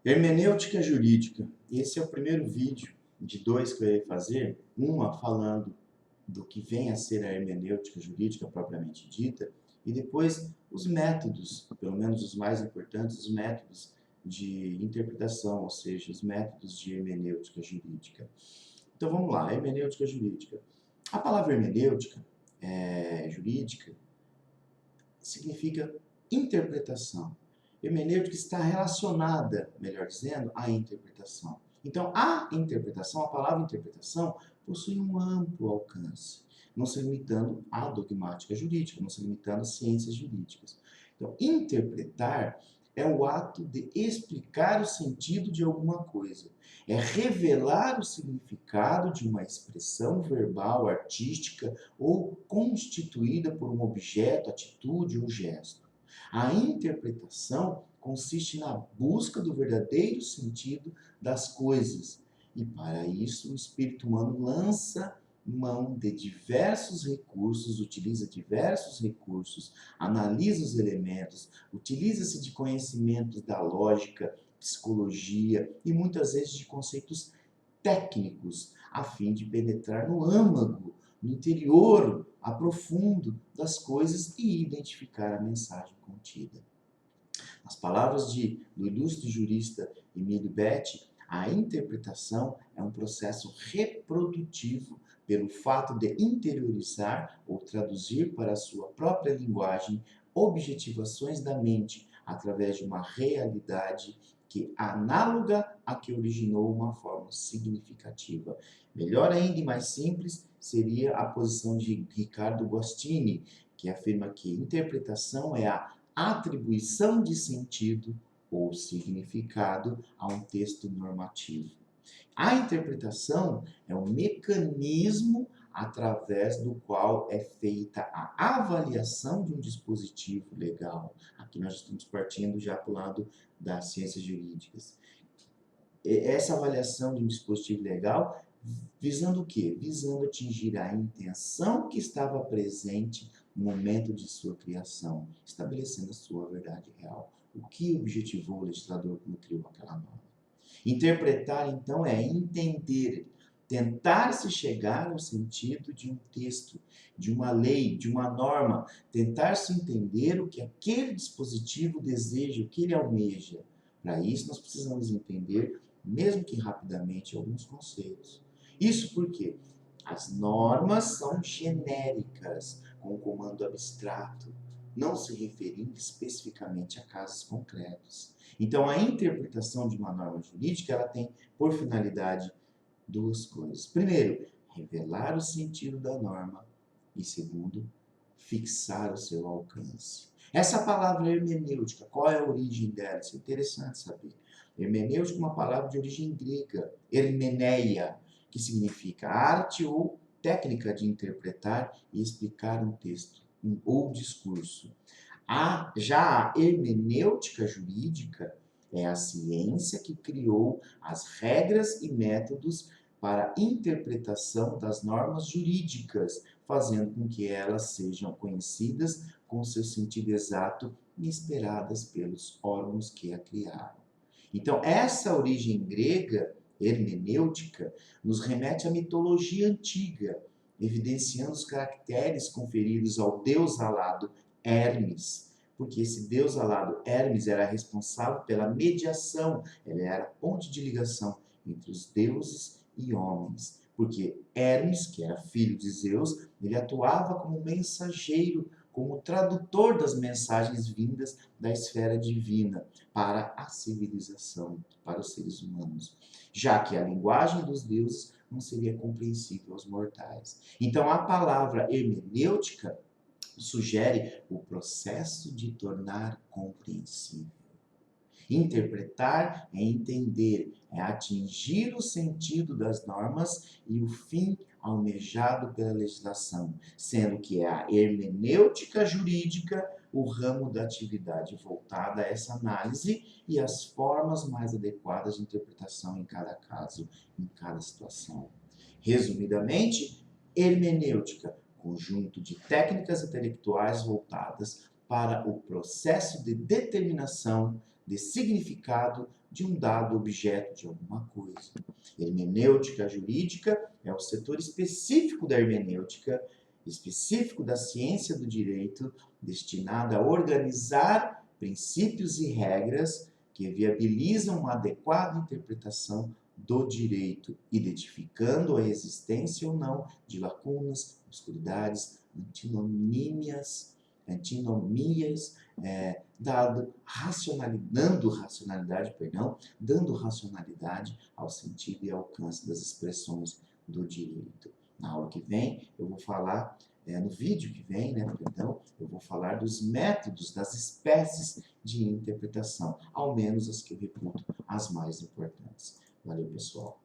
Hermenêutica jurídica. Esse é o primeiro vídeo de dois que eu irei fazer, uma falando do que vem a ser a hermenêutica jurídica propriamente dita, e depois os métodos, pelo menos os mais importantes, os métodos de interpretação, ou seja, os métodos de hermenêutica jurídica. Então vamos lá, hermenêutica jurídica. A palavra hermenêutica jurídica significa interpretação. Hermenêutica está relacionada, melhor dizendo, à interpretação. Então, a interpretação, a palavra interpretação, possui um amplo alcance, não se limitando à dogmática jurídica, não se limitando às ciências jurídicas. Então, interpretar é o ato de explicar o sentido de alguma coisa, é revelar o significado de uma expressão verbal, artística ou constituída por um objeto, atitude ou gesto. A interpretação consiste na busca do verdadeiro sentido das coisas. E para isso o espírito humano lança mão de diversos recursos, utiliza diversos recursos, analisa os elementos, utiliza-se de conhecimentos da lógica, psicologia e muitas vezes de conceitos técnicos, a fim de penetrar no âmago, no interior aprofundo das coisas e identificar a mensagem contida. Nas palavras do ilustre jurista Emílio Betti, a interpretação é um processo reprodutivo pelo fato de interiorizar ou traduzir para a sua própria linguagem objetivações da mente através de uma realidade que análoga à que originou uma forma significativa. Melhor ainda e mais simples seria a posição de Ricardo Guastini, que afirma que interpretação é a atribuição de sentido ou significado a um texto normativo. A interpretação é um mecanismo através do qual é feita a avaliação de um dispositivo legal. Aqui nós estamos partindo já para o lado das ciências jurídicas. Essa avaliação de um dispositivo legal visando o quê? Visando atingir a intenção que estava presente no momento de sua criação, estabelecendo a sua verdade real. O que objetivou o legislador quando criou aquela norma? Interpretar, então, é entender, tentar-se chegar ao sentido de um texto, de uma lei, de uma norma, tentar-se entender o que aquele dispositivo deseja, o que ele almeja. Para isso, nós precisamos entender, mesmo que rapidamente, alguns conceitos. Isso porque as normas são genéricas, com comando abstrato, não se referindo especificamente a casos concretos. Então, a interpretação de uma norma jurídica ela tem por finalidade duas coisas. Primeiro, revelar o sentido da norma e segundo, fixar o seu alcance. Essa palavra hermenêutica, qual é a origem dela? Isso é interessante saber. Hermenêutica é uma palavra de origem grega, hermeneia, que significa arte ou técnica de interpretar e explicar um texto ou discurso. Já a hermenêutica jurídica é a ciência que criou as regras e métodos para a interpretação das normas jurídicas, fazendo com que elas sejam conhecidas com seu sentido exato e esperadas pelos órgãos que a criaram. Então, essa origem grega, hermenêutica, nos remete à mitologia antiga, evidenciando os caracteres conferidos ao deus alado Hermes, porque esse deus alado Hermes era responsável pela mediação, ele era a ponte de ligação entre os deuses e homens, porque Hermes, que era filho de Zeus, ele atuava como mensageiro, como tradutor das mensagens vindas da esfera divina para a civilização, para os seres humanos, já que a linguagem dos deuses não seria compreensível aos mortais. Então a palavra hermenêutica sugere o processo de tornar compreensível. Interpretar é entender, é atingir o sentido das normas e o fim almejado pela legislação, sendo que é a hermenêutica jurídica o ramo da atividade voltada a essa análise e as formas mais adequadas de interpretação em cada caso, em cada situação. Resumidamente, hermenêutica, conjunto de técnicas intelectuais voltadas para o processo de determinação de significado de um dado objeto de alguma coisa. Hermenêutica jurídica é o setor específico da hermenêutica, específico da ciência do direito, destinado a organizar princípios e regras que viabilizam uma adequada interpretação do direito, identificando a existência ou não de lacunas, obscuridades, antinomias, dando racionalidade ao sentido e alcance das expressões do direito. Na aula que vem, eu vou falar, no vídeo que vem, eu vou falar dos métodos, das espécies de interpretação, ao menos as que eu reputo as mais importantes. Valeu, pessoal.